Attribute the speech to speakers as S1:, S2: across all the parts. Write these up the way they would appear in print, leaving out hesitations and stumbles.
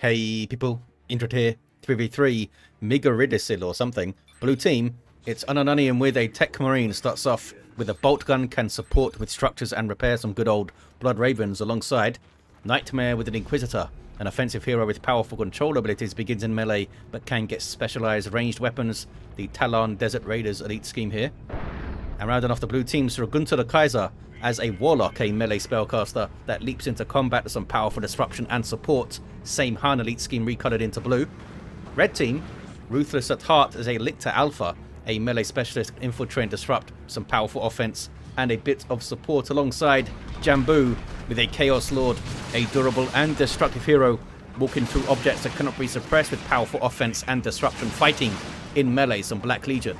S1: Hey people, Intro here, 3v3, Megaridisil or something. Blue team, it's Unununium with a Techmarine. Starts off with a bolt gun, can support with structures and repair some good old Blood Ravens alongside. Nightmare with an Inquisitor, an offensive hero with powerful control abilities, begins in melee but can get specialized ranged weapons. The Talon Desert Raiders elite scheme here. And rounding off the blue teams through Gunther the Kaiser as a Warlock, a melee spellcaster that leaps into combat with some powerful disruption and support. Same Han elite scheme recolored into blue. Red team, Ruthless at heart as a Lictor Alpha, a melee specialist, infiltrate and disrupt, some powerful offense and a bit of support alongside Jamboo with a Chaos Lord, a durable and destructive hero walking through objects that cannot be suppressed with powerful offense and disruption, fighting in melee, some Black Legion.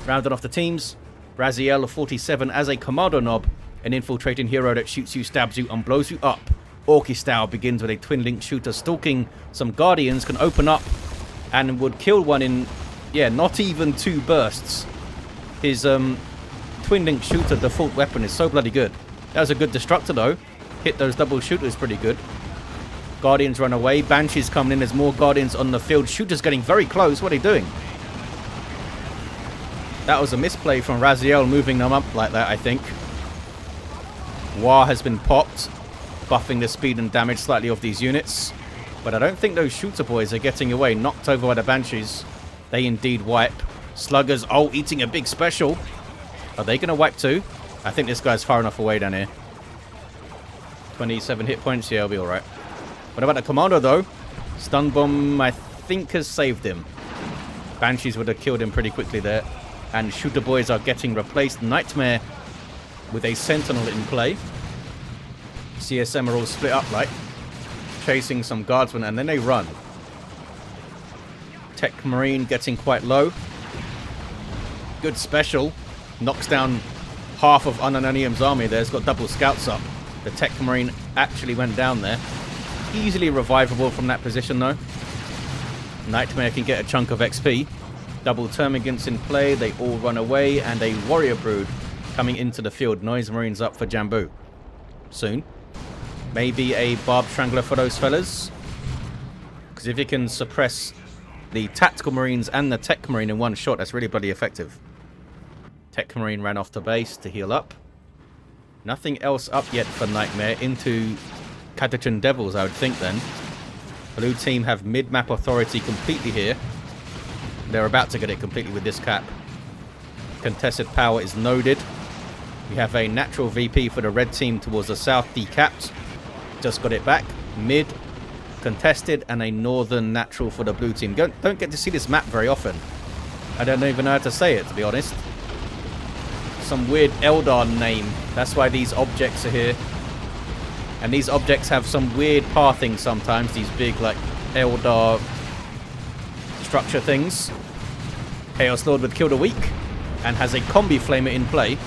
S1: Rounding off the teams, Raziel 47 as a Kommando knob, an infiltrating hero that shoots you, stabs you and blows you up. Orky style, begins with a twin link shooter stalking some Guardians, can open up and would kill one in, not even 2 bursts. His twin link shooter default weapon is so bloody good. That was a good destructor though. Hit those double shooters pretty good. Guardians run away, Banshees coming in, there's more Guardians on the field. Shooters getting very close, what are they doing? That was a misplay from Raziel, moving them up like that, I think. War has been popped, buffing the speed and damage slightly of these units. But I don't think those shooter boys are getting away. Knocked over by the Banshees. They indeed wipe. Sluggers, eating a big special. Are they going to wipe too? I think this guy's far enough away down here. 27 hit points, yeah, he'll be alright. What about the Kommando though? Stun bomb, I think, has saved him. Banshees would have killed him pretty quickly there. And shooter boys are getting replaced. Nightmare with a Sentinel in play. CSM are all split up, like, chasing some guardsmen, and then they run. Techmarine getting quite low. Good special. Knocks down half of Unununium's army there. It's got double scouts up. The Techmarine actually went down there. Easily revivable from that position, though. Nightmare can get a chunk of XP. Double Termagants in play. They all run away, and a Warrior Brood coming into the field. Noise Marines up for Jamboo. Soon. Maybe a Barbed Strangler for those fellas. Because if you can suppress the Tactical Marines and the Techmarine in one shot, that's really bloody effective. Techmarine ran off to base to heal up. Nothing else up yet for Nightmare. Into Catachan Devils, I would think then. Blue team have mid-map authority completely here. They're about to get it completely with this cap. Contested power is noded. We have a natural VP for the red team towards the south, decapped. Just got it back. Mid, contested, and a northern natural for the blue team. Don't get to see this map very often. I don't even know how to say it, to be honest. Some weird Eldar name. That's why these objects are here. And these objects have some weird pathing sometimes. These big, like, Eldar structure things. Chaos Lord would kill the weak and has a combi flamer in play.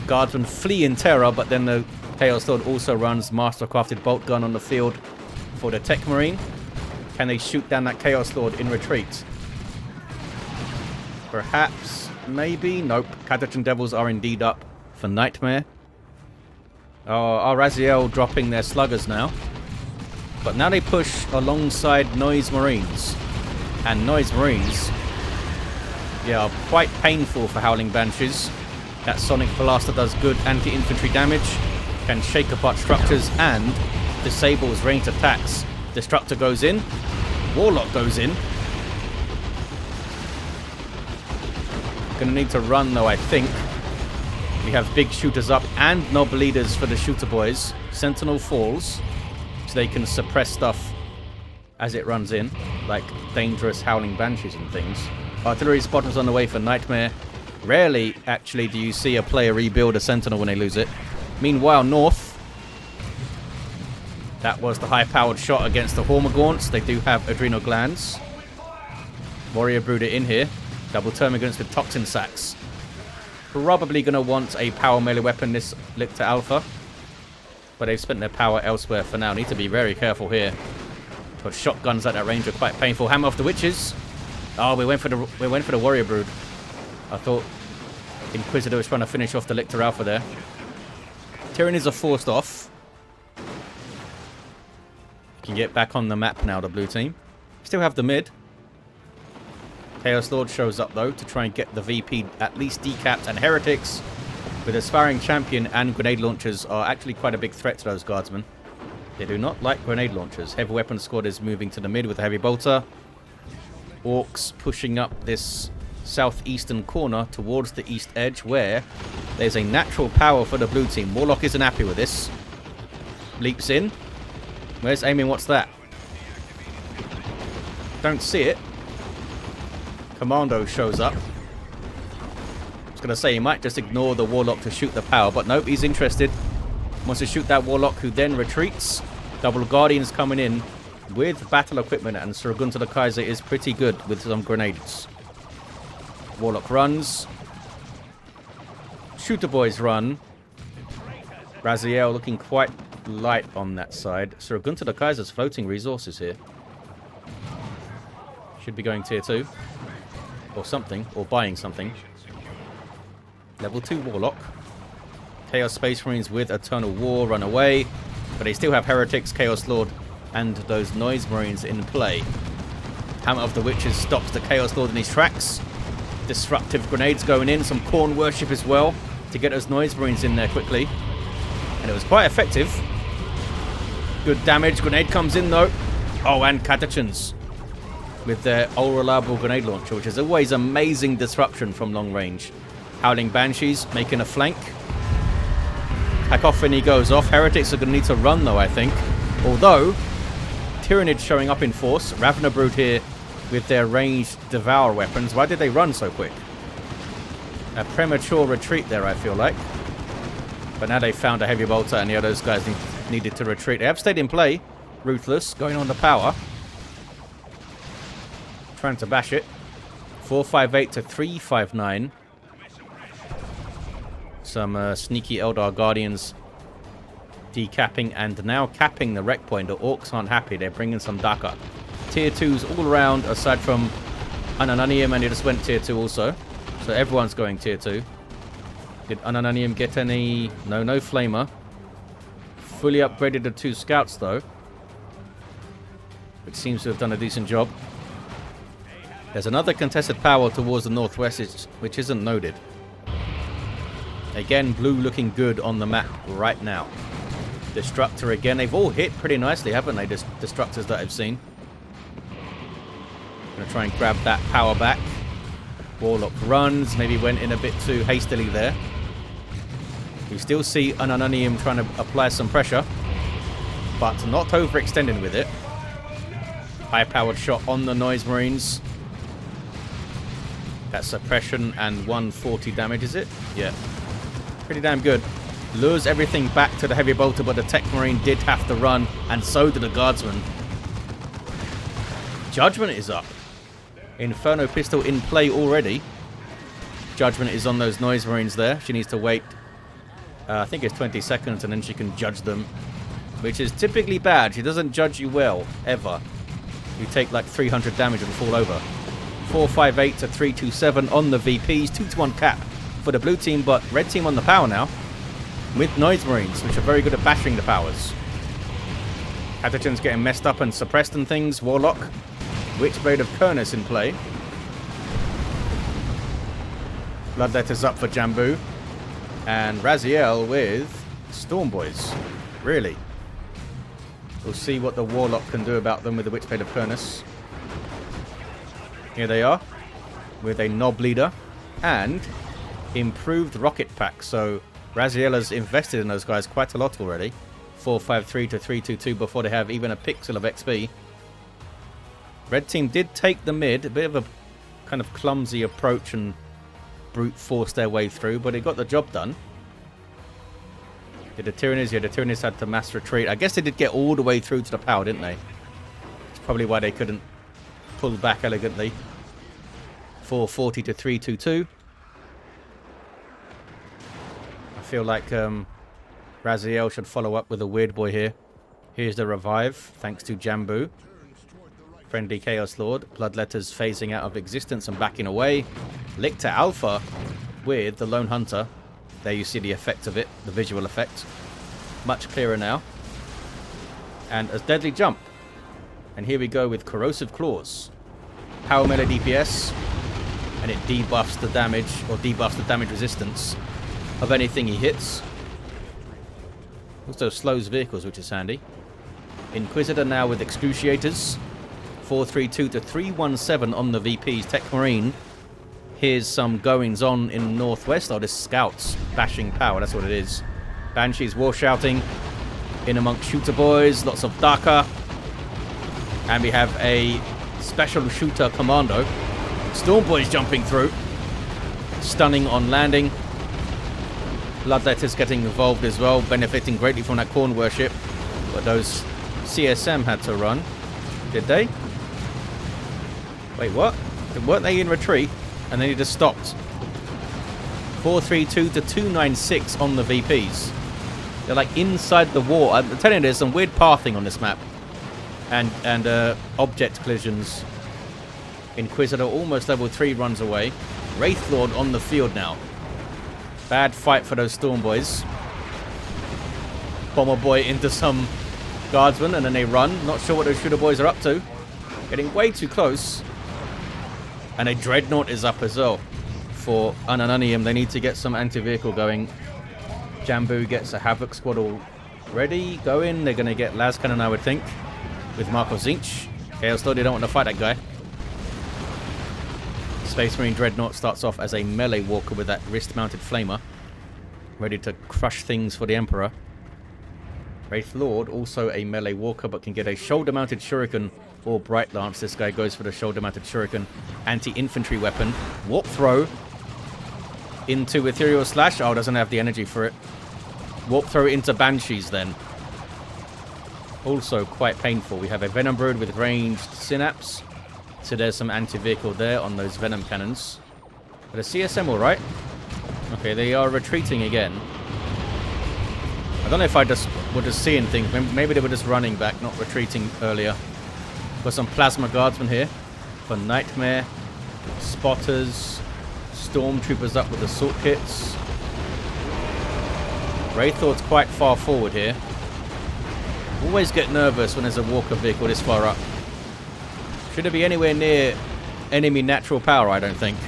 S1: Guardsmen flee in terror, but then the Chaos Lord also runs mastercrafted bolt gun on the field for the Techmarine. Can they shoot down that Chaos Lord in retreat? Perhaps, maybe, nope. Catachan Devils are indeed up for Nightmare. Our Raziel dropping their sluggers now. But now they push alongside Noise Marines. And Noise Marines, are quite painful for Howling Banshees. That Sonic Blaster does good anti-infantry damage, can shake apart structures and disables ranged attacks. Destructor goes in, Warlock goes in. Gonna need to run though, I think. We have big shooters up and knob leaders for the shooter boys. Sentinel falls, so they can suppress stuff as it runs in, like dangerous Howling Banshees and things. Artillery spotters on the way for Nightmare. Rarely, actually, do you see a player rebuild a Sentinel when they lose it. Meanwhile, north, that was the high-powered shot against the Hormagaunts. They do have adrenal glands. Warrior Brooder in here. Double Termagants with toxin sacks. Probably going to want a power melee weapon, this Lictor Alpha. But they've spent their power elsewhere for now. Need to be very careful here. But shotguns at that range are quite painful. Hammer off the witches. Oh, we went for the Warrior Brood. I thought Inquisitor was trying to finish off the Lictor Alpha there. Tyranids are forced off. Can get back on the map now, the blue team. Still have the mid. Chaos Lord shows up, though, to try and get the VP at least decapped. And Heretics, with Aspiring Champion and grenade launchers, are actually quite a big threat to those guardsmen. They do not like grenade launchers. Heavy Weapon Squad is moving to the mid with a Heavy Bolter. Orks pushing up this southeastern corner towards the east edge, where there's a natural power for the blue team. Warlock isn't happy with this. Leaps in. Where's aiming? What's that? Don't see it. Kommando shows up. I was going to say he might just ignore the Warlock to shoot the power, but nope, he's interested. Wants to shoot that Warlock, who then retreats. Double Guardians coming in with battle equipment, and Sir Gunther the Kaiser is pretty good with some grenades. Warlock runs. Shooter boys run. Raziel looking quite light on that side. Sir Gunther the Kaiser's floating resources here. Should be going tier 2. Or something. Or buying something. Level 2 Warlock. Chaos Space Marines with Eternal War run away. But they still have Heretics, Chaos Lord, and those Noise Marines in play. Hammer of the Witches stops the Chaos Lord in his tracks. Disruptive grenades going in. Some Corn Worship as well to get those Noise Marines in there quickly. And it was quite effective. Good damage. Grenade comes in though. Oh, and Catachans with their all-reliable grenade launcher, which is always amazing disruption from long range. Howling Banshees making a flank. Cacophony goes off. Heretics are going to need to run though, I think. Although, Tyranids showing up in force. Ravna Brood here with their ranged Devour weapons. Why did they run so quick? A premature retreat there, I feel like. But now they found a Heavy Bolter and the other guys needed to retreat. They have stayed in play. Ruthless going on the power. Trying to bash it. 458 to 359. Some sneaky Eldar Guardians decapping and now capping the wreck point. The Orks aren't happy. They're bringing some Daka. Tier 2s all around, aside from Unununium, and he just went tier 2 also. So everyone's going tier 2. Did Unununium get any? No Flamer. Fully upgraded the 2 scouts though, which seems to have done a decent job. There's another contested power towards the northwest, which isn't noted. Again, blue looking good on the map right now. Destructor again. They've all hit pretty nicely, haven't they? Destructors that I've seen. Gonna try and grab that power back. Warlock runs. Maybe went in a bit too hastily there. You still see Unununium trying to apply some pressure, but not overextending with it. High-powered shot on the Noise Marines. That's suppression and 140 damage, is it? Yeah. Pretty damn good. Lures everything back to the Heavy Bolter, but the Techmarine did have to run, and so did the Guardsman. Judgment is up. Inferno Pistol in play already. Judgment is on those Noise Marines there. She needs to wait, I think it's 20 seconds, and then she can judge them, which is typically bad. She doesn't judge you well, ever. You take like 300 damage and fall over. 458 to 327 on the VPs. 2-1 cap for the blue team, but red team on the power now with Noise Marines, which are very good at bashing the powers. Catachan's getting messed up and suppressed and things. Warlock. Witchblade of Kurnus in play. Bloodletter's up for Jamboo. And Raziel with Storm Boys. Really? We'll see what the Warlock can do about them with the Witchblade of Kurnus. Here they are, with a Knob Leader and improved Rocket Pack. So Raziel has invested in those guys quite a lot already. 453 to 322 before they have even a pixel of XP. Red team did take the mid, a bit of a kind of clumsy approach and brute force their way through, but it got the job done. Did the Tyranids? Yeah, the Tyranids had to mass retreat. I guess they did get all the way through to the power, didn't they? It's probably why they couldn't pull back elegantly. 440 to 322. I feel like Raziel should follow up with a weird boy here. Here's the revive, thanks to Jamboo. Friendly Chaos Lord. Bloodletters phasing out of existence and backing away. Lictor Alpha with the Lone Hunter. There you see the effect of it, the visual effect. Much clearer now. And a deadly jump. And here we go with Corrosive Claws. Power melee DPS. And it debuffs the damage, or debuffs the damage resistance of anything he hits. Also slows vehicles, which is handy. Inquisitor now with Excruciators. 432 to 317 on the VP's Techmarine. Here's some goings on in northwest. Oh, this Scouts bashing power, that's what it is. Banshees war shouting in amongst shooter boys, lots of Daka. And we have a special shooter Kommando. Storm boys jumping through. Stunning on landing. Bloodletters getting involved as well, benefiting greatly from that corn worship. But those CSM had to run. Did they? Wait, what? Weren't they in retreat? And then he just stopped. 432 to 296 on the VPs. They're like inside the wall. I'm telling you, there's some weird pathing on this map. And object collisions. Inquisitor almost level 3 runs away. Wraithlord on the field now. Bad fight for those Storm boys. Bomber boy into some guardsmen and then they run. Not sure what those shooter boys are up to. Getting way too close. And a Dreadnought is up as well. For Unununium, they need to get some anti-vehicle going. Jamboo gets a Havoc squad all ready. Going. They're going to get Las Cannon, I would think. With Marco Zinch. Chaos Lord, they don't want to fight that guy. Space Marine Dreadnought starts off as a melee walker with that wrist-mounted flamer. Ready to crush things for the Emperor. Wraith Lord, also a melee walker, but can get a shoulder-mounted shuriken or Bright Lance. This guy goes for the shoulder-mounted shuriken. Anti-infantry weapon. Warp throw into Ethereal Slash. Oh, doesn't have the energy for it. Warp throw into Banshees then. Also quite painful. We have a Venom Brood with ranged Synapse. So there's some anti-vehicle there on those Venom cannons. But a CSM alright. Okay, they are retreating again. I don't know if I just were just seeing things. Maybe they were just running back, not retreating earlier. Got some Plasma Guardsmen here for Nightmare. Spotters. Stormtroopers up with assault kits. Wraithlord's quite far forward here. Always get nervous when there's a walker vehicle this far up. Shouldn't be anywhere near enemy natural power, I don't think.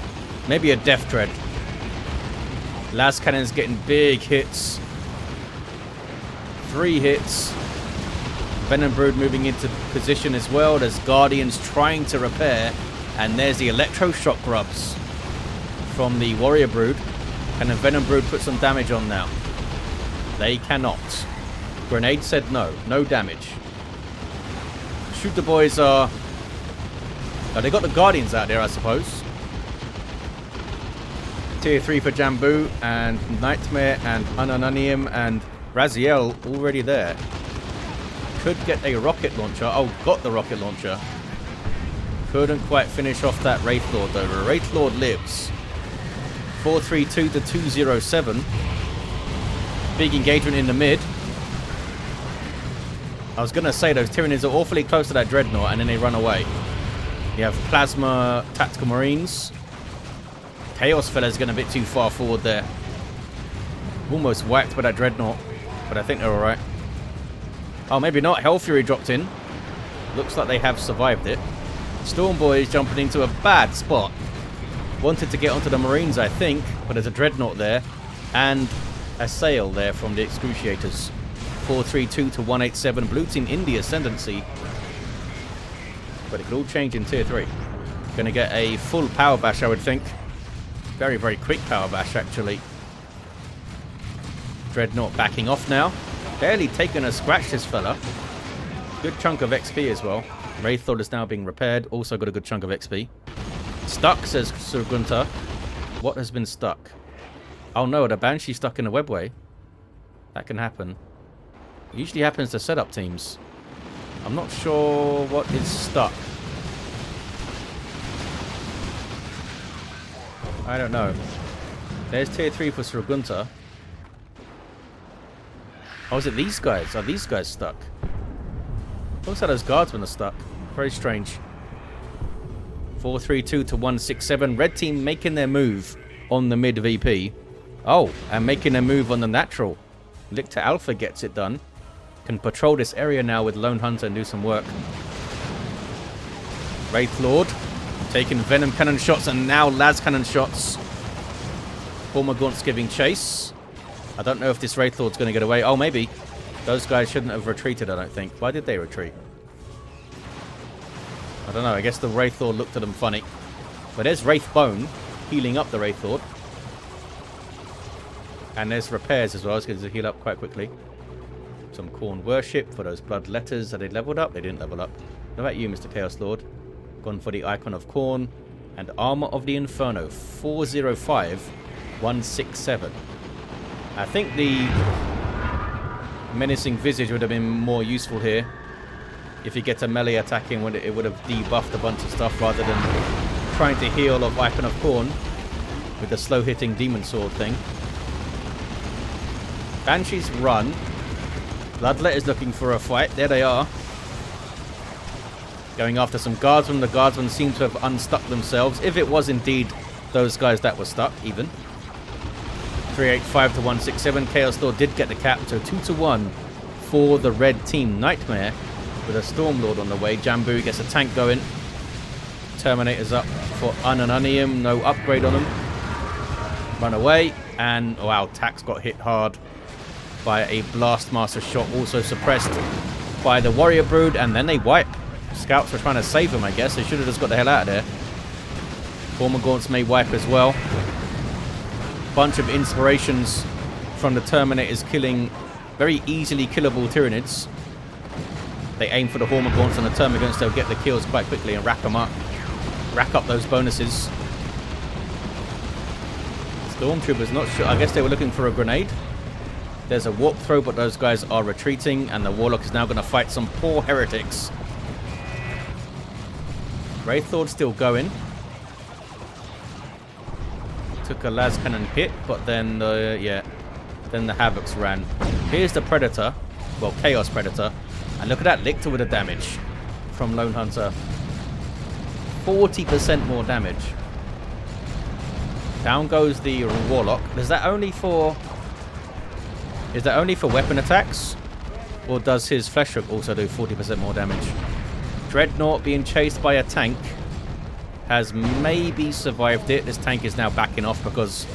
S1: Maybe a Death Dread. Las Cannon's getting big hits. 3 hits. Venom Brood moving into position as well. There's Guardians trying to repair. And there's the Electroshock Grubs from the Warrior Brood. Can the Venom Brood put some damage on now? They cannot. Grenade said no. No damage. Shooter boys are... Oh, they got the Guardians out there, I suppose. Tier 3 for Jamboo and Nightmare and Unununium and Raziel already there. Could get a rocket launcher. Oh, got the rocket launcher. Couldn't quite finish off that Wraithlord though. The Wraithlord lives. 432 to 207. Big engagement in the mid. I was going to say those Tyranids are awfully close to that Dreadnought and then they run away. You have Plasma Tactical Marines. Chaos Fella's going a bit too far forward there. Almost whacked by that Dreadnought. But I think they're alright. Oh, maybe not. Hell Fury dropped in. Looks like they have survived it. Storm Boys jumping into a bad spot. Wanted to get onto the Marines, I think. But there's a Dreadnought there. And a sail there from the Excruciators. 432 to 187. Blue Team in the Ascendancy. But it could all change in Tier 3. Gonna get a full power bash, I would think. Very, very quick power bash, actually. Dreadnought backing off now. Barely taken a scratch, this fella. Good chunk of XP as well. Wraithlord is now being repaired. Also got a good chunk of XP. Stuck, says Sir Gunther. What has been stuck? Oh no, the Banshee stuck in a webway. That can happen. Usually happens to setup teams. I'm not sure what is stuck. I don't know. There's Tier 3 for Sir Gunther. Oh, is it these guys? Are these guys stuck? Looks like those guardsmen are stuck. Very strange. 432 to 167. Red team making their move on the mid VP. Oh, and making a move on the natural. Lictor Alpha gets it done. Can patrol this area now with Lone Hunter and do some work. Wraith Lord taking venom cannon shots and now las cannon shots. Hormagaunts giving chase. I don't know if this Wraith Lord's going to get away. Oh, maybe. Those guys shouldn't have retreated, I don't think. Why did they retreat? I don't know. I guess the Wraith Lord looked at them funny. But there's Wraith Bone healing up the Wraith Lord. And there's repairs as well. It's going to heal up quite quickly. Some Khorne worship for those blood letters. Are they leveled up? They didn't level up. How about you, Mr. Chaos Lord? Gone for the Icon of Khorne. And Armor of the Inferno. 405-167. I think the Menacing Visage would have been more useful here. If you get a melee attack in, it would have debuffed a bunch of stuff rather than trying to heal off Icon of Khorne with the slow-hitting Demon Sword thing. Banshees run. Bloodlet is looking for a fight. There they are. Going after some guardsmen. The guardsmen seem to have unstuck themselves. If it was indeed those guys that were stuck, even. 385-167. Chaos Lord did get the cap, so 2-1 for the red team. Nightmare with a Stormlord on the way. Jamboo gets a tank going. Terminator's up for Unununium. No upgrade on them. Run away. And, wow, Tax got hit hard by a Blastmaster shot. Also suppressed by the Warrior Brood. And then they wipe. Scouts were trying to save him, I guess. They should have just got the hell out of there. Hormagaunts may wipe as well. Bunch of inspirations from the Terminators killing very easily killable Tyranids. They aim for the Hormagaunts and the Termagants. They'll get the kills quite quickly and rack them up. Rack up those bonuses. Stormtroopers, not sure. I guess they were looking for a grenade. There's a warp throw, but those guys are retreating, and the Warlock is now going to fight some poor heretics. Wraith Lord still going. Took a las cannon hit, but then then the Havocs ran. Here's the Predator, well, Chaos Predator, and look at that Lictor with the damage from Lone Hunter. 40% more damage. Down goes the Warlock. Is that only for weapon attacks, or does his Flesh Hook also do 40% more damage? Dreadnought being chased by a tank has maybe survived it. This tank is now backing off because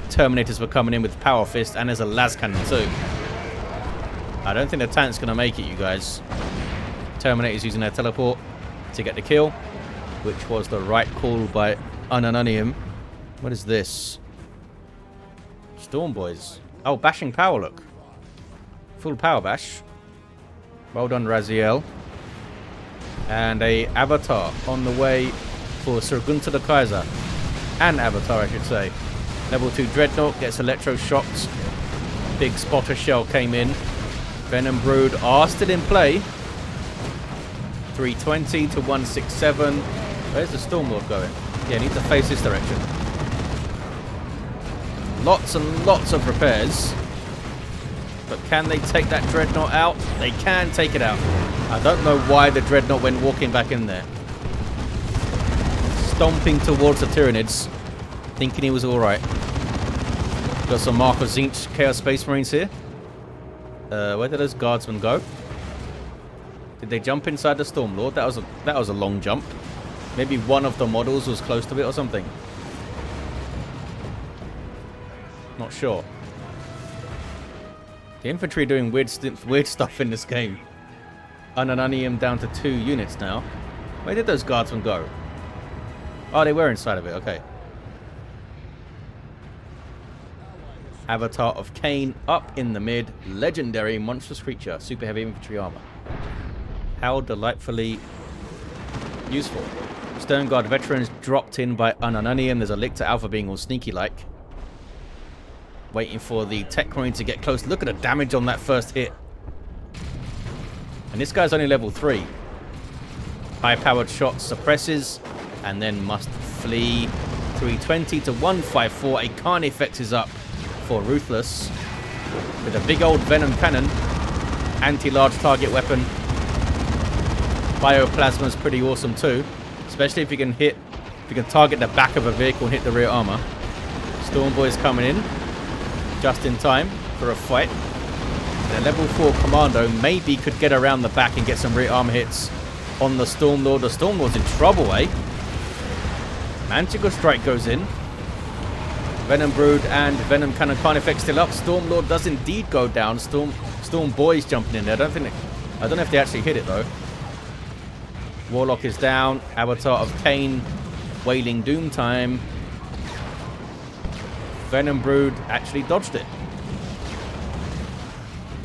S1: Terminators were coming in with Power Fist, and there's a las cannon too. I don't think the tank's going to make it, you guys. Terminators using their teleport to get the kill, which was the right call by Unununium. What is this? Storm Boys. Oh, bashing power, look. Full power bash. Well done, Raziel. And a Avatar on the way for Sir Gunther the Kaiser. An Avatar, I should say. Level 2 Dreadnought gets electro-shocked. Big spotter shell came in. Venom Brood are still in play. 320-167. Where's the Stormlord going? Yeah, need to face this direction. Lots and lots of repairs. But can they take that Dreadnought out? They can take it out. I don't know why the Dreadnought went walking back in there. Stomping towards the Tyranids. Thinking he was alright. Got some Mark of Zinch Chaos Space Marines here. Where did those guardsmen go? Did they jump inside the Stormlord? That was a long jump. Maybe one of the models was close to it or something. Not sure. The infantry doing weird stuff in this game. Unununium down to 2 units now. Where did those guardsmen go? Oh, they were inside of it. Okay. Avatar of Cain up in the mid. Legendary monstrous creature. Super heavy infantry armor. How delightfully useful. Stern Guard veterans dropped in by Unununium. There's a Lictor Alpha being all sneaky-like. Waiting for the Techmarine to get close. Look at the damage on that first hit. And this guy's only level 3. High-powered shot suppresses. And then must flee. 320-154. A Carnifex is up for Ruthless. With a big old Venom Cannon. Anti-large target weapon. Bioplasma's pretty awesome too. Especially if you can target the back of a vehicle and hit the rear armor. Stormboy's coming in. Just in time for a fight. The level 4 Kommando maybe could get around the back and get some rear armor hits on the Stormlord. The Stormlord's in trouble, eh? Manticore Strike goes in. Venom Brood and Venom Cannon Carnifex still up. Stormlord does indeed go down. Storm Boy's jumping in there. I don't know if they actually hit it though. Warlock is down. Avatar of Cain. Wailing Doom time. Venom Brood actually dodged it.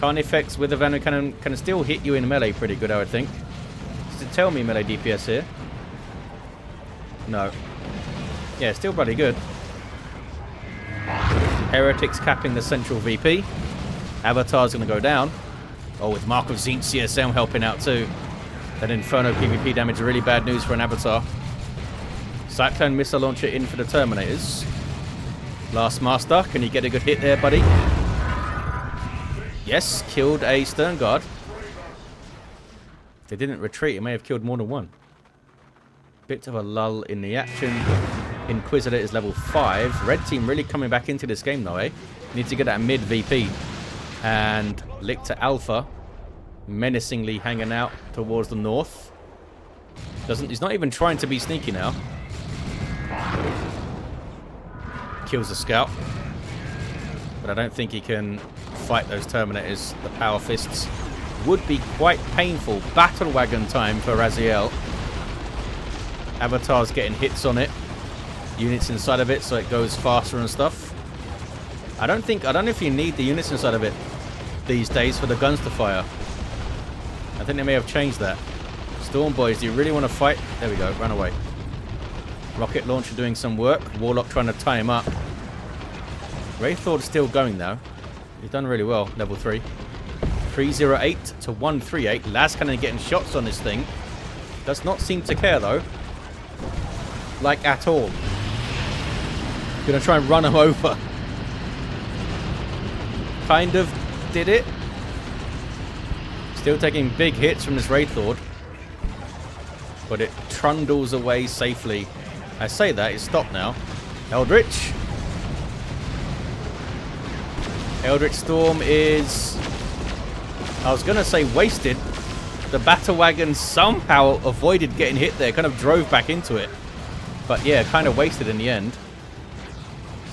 S1: Carnifex with the Venom Cannon can still hit you in melee pretty good, I would think. Does it tell me melee DPS here? No. Yeah, still pretty good. Heretics capping the central VP. Avatar's going to go down. Oh, with Mark of Zinc CSM helping out too. That Inferno PvP damage, really bad news for an Avatar. Cyclone Missile Launcher in for the Terminators. Last Master, can you get a good hit there, buddy? Yes, killed a Stern Guard. If they didn't retreat, it may have killed more than one. Bit of a lull in the action. Inquisitor is level 5. Red team really coming back into this game though, eh? Need to get that mid VP. And Lictor Alpha menacingly hanging out towards the north. He's not even trying to be sneaky now. Kills the scout. But I don't think he can fight those Terminators. The Power Fists would be quite painful. Battle Wagon time for Raziel. Avatar's getting hits on it. Units inside of it so it goes faster and stuff. I don't know if you need the units inside of it these days for the guns to fire. I think they may have changed that. Storm Boys, do you really want to fight? There we go, run away. Rocket launcher doing some work. Warlock trying to tie him up. Wraithlord's still going though. He's done really well, level 3. 308 to 138. Lascannon getting shots on this thing. Does not seem to care though. Like at all. Gonna try and run him over. Kind of did it. Still taking big hits from this Wraithlord. But it trundles away safely. I say that, it's stopped now. Eldritch. Eldritch Storm is... I was gonna say wasted. The Battle Wagon somehow avoided getting hit there. Kind of drove back into it. But yeah, kind of wasted in the end.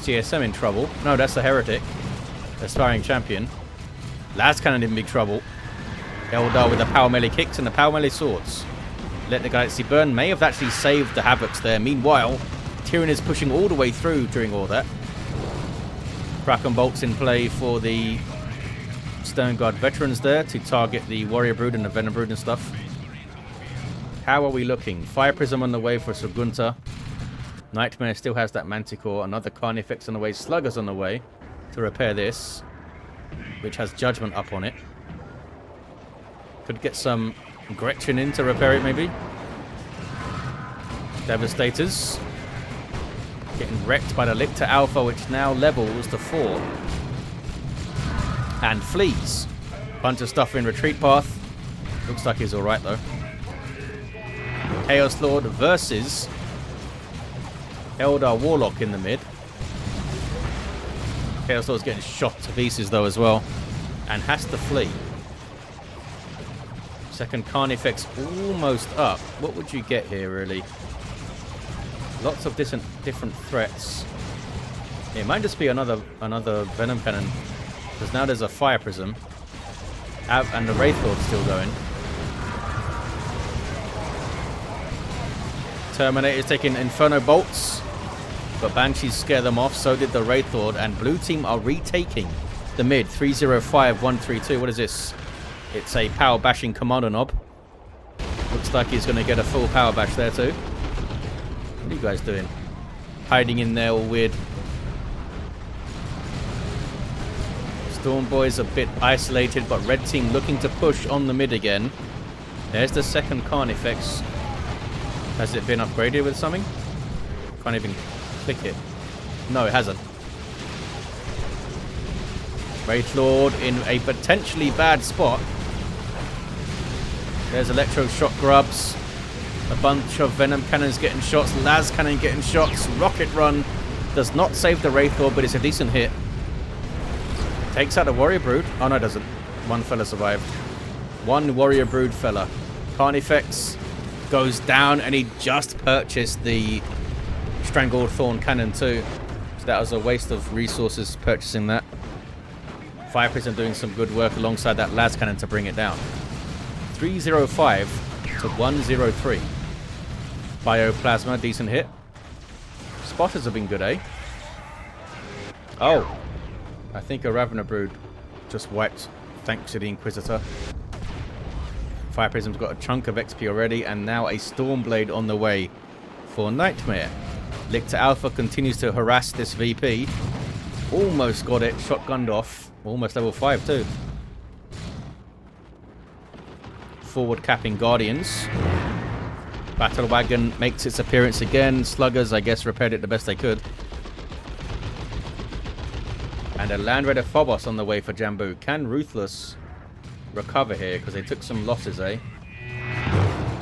S1: CSM in trouble. No, that's the Heretic. Aspiring Champion. Lascannon in big trouble. Eldar with the power melee kicks and the power melee swords. Let the Galaxy burn. May have actually saved the Havocs there. Meanwhile, Tyranids pushing all the way through during all that. Kraken Bolts in play for the Stern Guard veterans there to target the Warrior Brood and the Venom Brood and stuff. How are we looking? Fire Prism on the way for Sir Gunther. Nightmare still has that Manticore. Another Carnifex on the way. Sluggers on the way to repair this, which has Judgment up on it. Could get some Gretchen in to repair it, maybe. Devastators. Getting wrecked by the Lictor Alpha, which now levels to 4. And flees. Bunch of stuff in retreat path. Looks like he's alright, though. Chaos Lord versus Eldar Warlock in the mid. Chaos Lord's getting shot to pieces, though, as well. And has to flee. Second Carnifex almost up. What would you get here, really? Lots of different threats. It might just be another Venom Cannon. Because now there's a Fire Prism. And the Wraithlord's still going. Terminator's taking Inferno Bolts. But Banshees scare them off. So did the Wraithlord. And blue team are retaking the mid. 305-132. What is this? It's a power bashing Kommando knob. Looks like he's going to get a full power bash there too. What are you guys doing? Hiding in there all weird. Storm Boys a bit isolated, but red team looking to push on the mid again. There's the second Carnifex. Has it been upgraded with something? Can't even click it. No, it hasn't. Wraithlord in a potentially bad spot. There's Electroshock grubs. A bunch of Venom Cannons getting shots. Las Cannon getting shots. Rocket Run does not save the Wraithlord, but it's a decent hit. Takes out the Warrior Brood. Oh, no, it doesn't. One fella survived. One Warrior Brood fella. Carnifex goes down, and he just purchased the Strangled Thorn Cannon too. So that was a waste of resources purchasing that. Fire Prism doing some good work alongside that Las Cannon to bring it down. 305 to 103. Bioplasma, decent hit. Spotters have been good, eh? Oh, I think a Ravener Brood just wiped thanks to the Inquisitor. Fire Prism's got a chunk of XP already, and now a Stormblade on the way for Nightmare. Lictor Alpha continues to harass this VP. Almost got it, shotgunned off. Almost level 5 too. Forward capping Guardians. Battle Wagon makes its appearance again. Sluggers, I guess, repaired it the best they could. And a Land Raider Phobos on the way for Jamboo. Can Ruthless recover here? Because they took some losses, eh?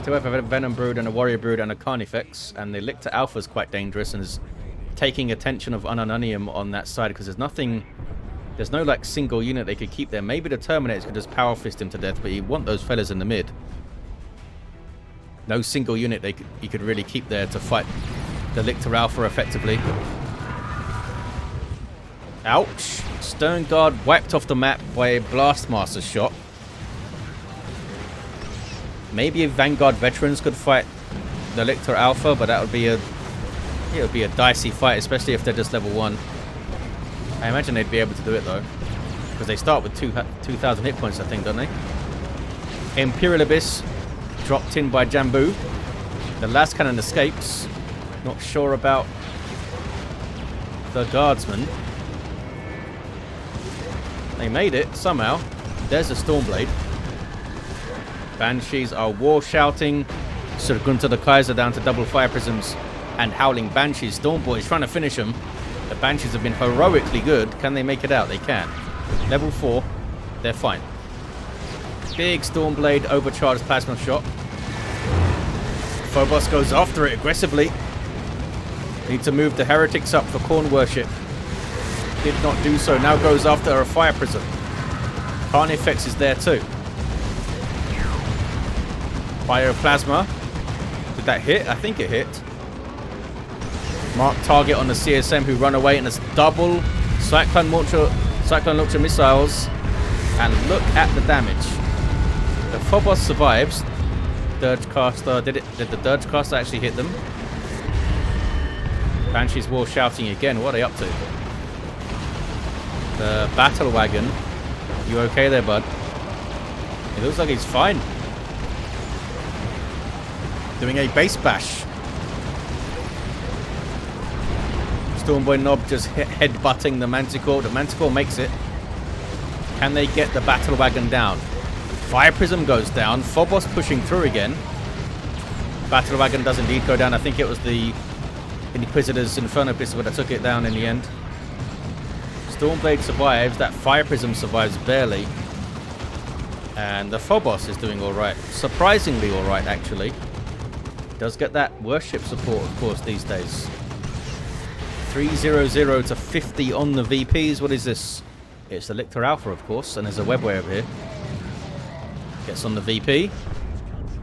S1: Still have a Venom Brood and a Warrior Brood and a Carnifex. And the Lictor Alpha is quite dangerous and is taking attention of Unununium on that side. Because there's nothing... There's no, like, single unit they could keep there. Maybe the Terminators could just Power Fist him to death. But you want those fellas in the mid. No single unit he could really keep there to fight the Lictor Alpha effectively. Ouch. Stone Guard wiped off the map by a Blastmaster shot. Maybe if Vanguard Veterans could fight the Lictor Alpha, but that would be a dicey fight, especially if they're just level 1. I imagine they'd be able to do it though, because they start with 2,000 hit points, I think, don't they? Imperial Abyss dropped in by Jamboo. The last cannon escapes. Not sure about the guardsman. They made it somehow. There's a Stormblade. Banshees are war shouting. Sir Gunther the Kaiser down to double Fire Prisms and howling Banshees. Stormboy's trying to finish them. The Banshees have been heroically good. Can they make it out? They can. Level 4. They're fine. Big Stormblade overcharged plasma shot. Phobos goes after it aggressively. Need to move the heretics up for corn worship. Did not do so. Now goes after a Fire Prism. Carnifex is there too. Bioplasma. Did that hit? I think it hit. Mark target on the CSM who run away, and it's double Cyclone Launcher missiles. And look at the damage. The Phobos survives. Dirgecaster, did the Dirgecaster actually hit them? Banshee's war shouting again. What are they up to? The Battle Wagon. You okay there, bud? It looks like he's fine. Doing a base bash. Stormboy Knob just headbutting the Manticore. The Manticore makes it. Can they get the Battle Wagon down? Fire Prism goes down. Phobos pushing through again. Battle Wagon does indeed go down. I think it was the Inquisitor's Inferno Pistol that took it down in the end. Stormblade survives. That Fire Prism survives barely. And the Phobos is doing alright. Surprisingly alright, actually. Does get that worship support, of course, these days. 300 to 50 on the VPs. What is this? It's the Lictor Alpha, of course. And there's a webway over here. Gets on the VP.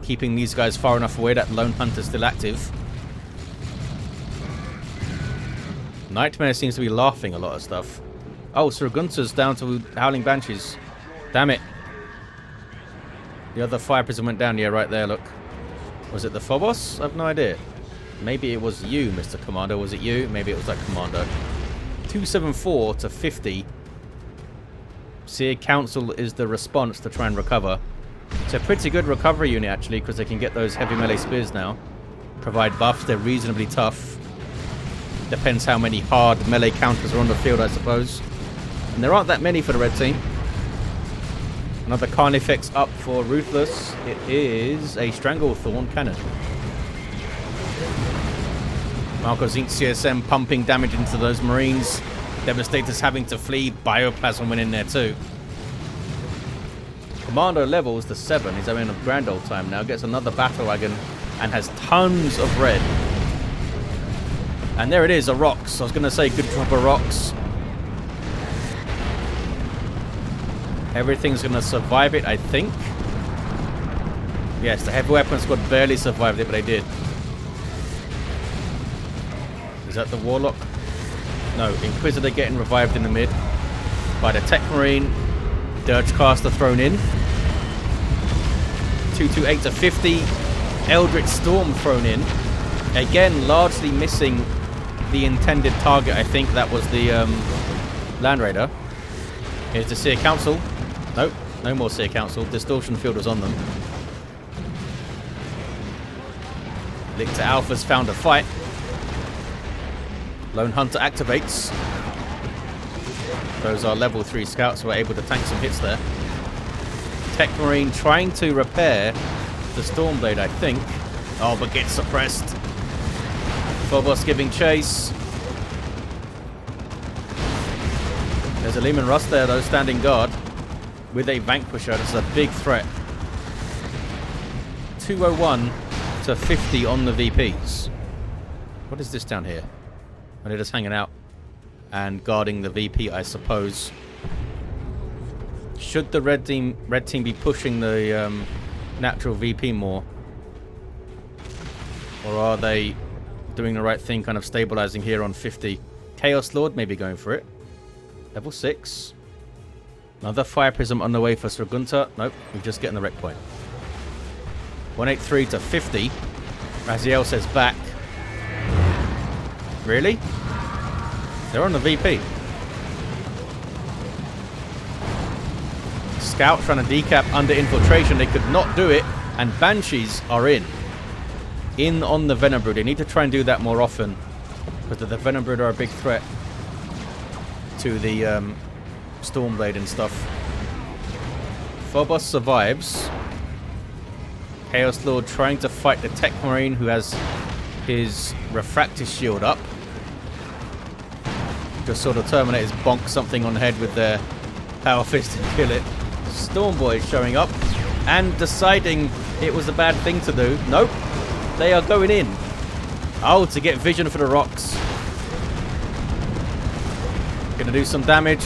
S1: Keeping these guys far enough away that Lone Hunter's still active. Nightmare seems to be laughing a lot of stuff. Oh, Sir Gunther's down to Howling Banshees. Damn it. The other Fire Prism went down. Yeah, right there, look. Was it the Phobos? I have no idea. Maybe it was you, Mr. Kommando. Was it you? Maybe it was that Kommando. 274 to 50. Seer Council is the response to try and recover. It's a pretty good recovery unit, actually, because they can get those heavy melee spears now. Provide buffs. They're reasonably tough. Depends how many hard melee counters are on the field, I suppose. And there aren't that many for the red team. Another Carnifex up for Ruthless. It is a Stranglethorn Cannon. Marco Zink CSM pumping damage into those Marines. Devastator's having to flee. Bioplasma went in there too. Kommando levels to 7. He's having a grand old time now. Gets another Battle Wagon and has tons of red. And there it is, a Rocks. I was going to say good drop of Rocks. Everything's going to survive it, I think. Yes, the heavy weapon squad barely survived it, but they did. Is that the Warlock? No, Inquisitor getting revived in the mid by the Techmarine. Dirgecaster thrown in. 228 to 50. Eldritch Storm thrown in. Again, largely missing the intended target. I think that was the Land Raider. Here's the Seer Council. Nope, no more Seer Council. Distortion Field was on them. Lictor Alpha's found a fight. Lone Hunter activates. Those are level 3 scouts who are able to tank some hits there. Techmarine trying to repair the Stormblade, I think. Oh, but gets suppressed. Phobos giving chase. There's a Leman Russ there, though, standing guard with a Vanquisher. This is a big threat. 201 to 50 on the VPs. What is this down here? Oh, they're just hanging out and guarding the VP, I suppose. Should the red team be pushing the natural VP more? Or are they doing the right thing, kind of stabilizing here on 50? Chaos Lord maybe going for it. Level 6. Another Fire Prism on the way for Sir Gunther. Nope, we're just getting the wreck point. 183 to 50. Raziel says back. Really? They're on the VP. Scout trying to decap under infiltration. They could not do it. And Banshees are in. In on the Venom Brood. They need to try and do that more often. Because the Venom Brood are a big threat to the Stormblade and stuff. Phobos survives. Chaos Lord trying to fight the Techmarine, who has his Refractor Shield up. Just sort of Terminators bonk something on the head with their Power Fist and kill it. Stormboy showing up and deciding it was a bad thing to do. Nope. They are going in. Oh, to get vision for the rocks. Gonna do some damage.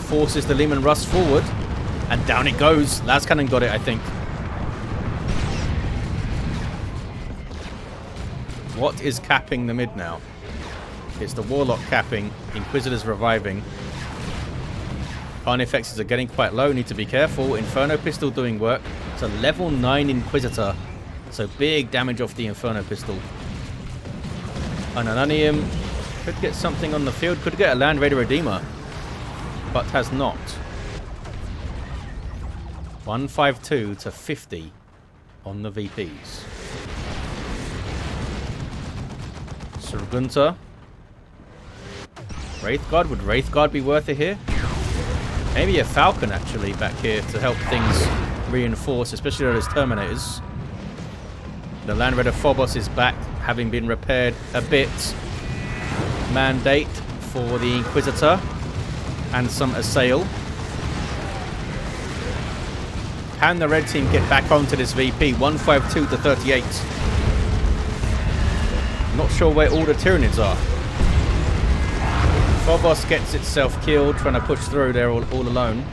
S1: Forces the Leman Russ forward. And down it goes. Lascannon got it, I think. What is capping the mid now? It's the Warlock capping. Inquisitors reviving. Carnifexes are getting quite low. Need to be careful. Inferno Pistol doing work. It's a level 9 Inquisitor. So big damage off the Inferno Pistol. Unununium could get something on the field. Could get a Land Raider Redeemer. But has not. 152 to 50 on the VPs. Sir Gunther. Wraithguard. Would Wraithguard be worth it here? Maybe a Falcon actually back here to help things reinforce, especially those Terminators. The Land Raider Phobos is back, having been repaired a bit. Mandate for the Inquisitor and some Assail. Can the red team get back onto this VP? 152 to 38. Not sure where all the Tyranids are. Phobos gets itself killed, trying to push through there all alone.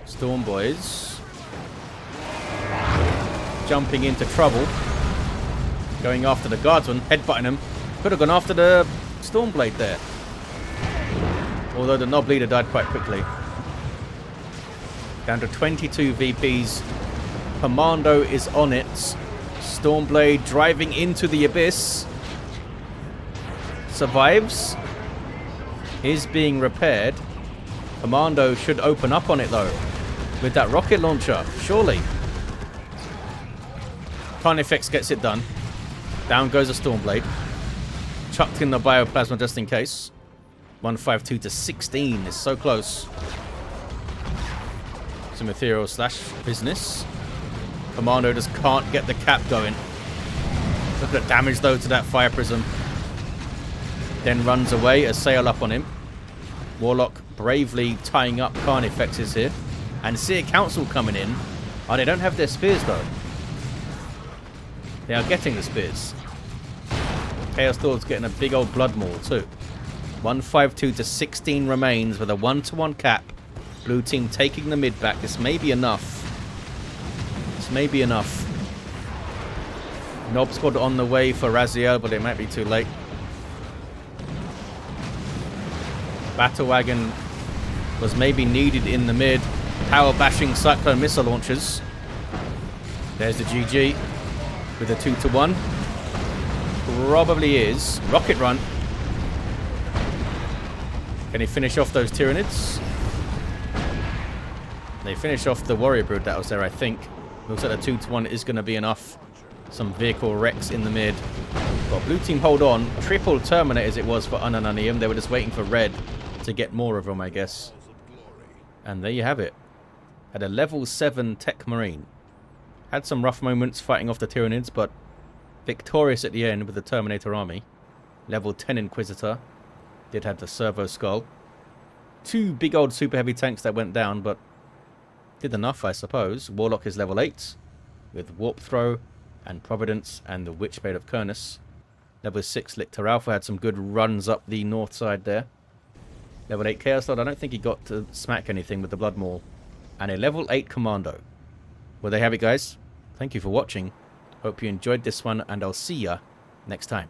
S1: Storm Boys jumping into trouble. Going after the guardsman, headbutting him. Could have gone after the Stormblade there. Although the Knob Leader died quite quickly. Down to 22 VPs. Kommando is on it. Stormblade driving into the abyss. Survives. Is being repaired. Kommando should open up on it though. With that rocket launcher. Surely. Carnifex gets it done. Down goes a Stormblade. Chucked in the Bioplasma just in case. 152 to 16 is so close. Some ethereal slash business. Kommando just can't get the cap going. Look at the damage though to that Fire Prism. Then runs away. Assail up on him. Warlock bravely tying up Carnifexes here. And Seer Council coming in. Oh, they don't have their spears though. They are getting the spears. Chaos Lord's getting a big old blood maul too. 152 to 16 remains with a 1-to-1 cap. Blue team taking the mid back. This may be enough. This may be enough. Knob squad on the way for Raziel, but it might be too late. Battle wagon was maybe needed in the mid. Power bashing cyclone missile launchers. There's the GG with a 2-1. Probably is. Rocket run. Can he finish off those Tyranids? They finish off the warrior brood that was there, I think. Looks like the 2-1 is going to be enough. Some vehicle wrecks in the mid. But blue team hold on. Triple Terminators it was for Unununium. They were just waiting for red to get more of them, I guess. And there you have it. Had a level 7 Techmarine. Had some rough moments fighting off the Tyranids, but victorious at the end with the Terminator army. Level 10 Inquisitor. Did have the Servo Skull. 2 big old super heavy tanks that went down, but did enough, I suppose. Warlock is level 8 with Warp Throw and Providence and the Witchblade of Kurnus. Level 6 Lictor Alpha had some good runs up the north side there. Level 8 Chaos Lord, I don't think he got to smack anything with the Blood Maul. And a level 8 Kommando. Well, there you have it, guys. Thank you for watching. Hope you enjoyed this one, and I'll see ya next time.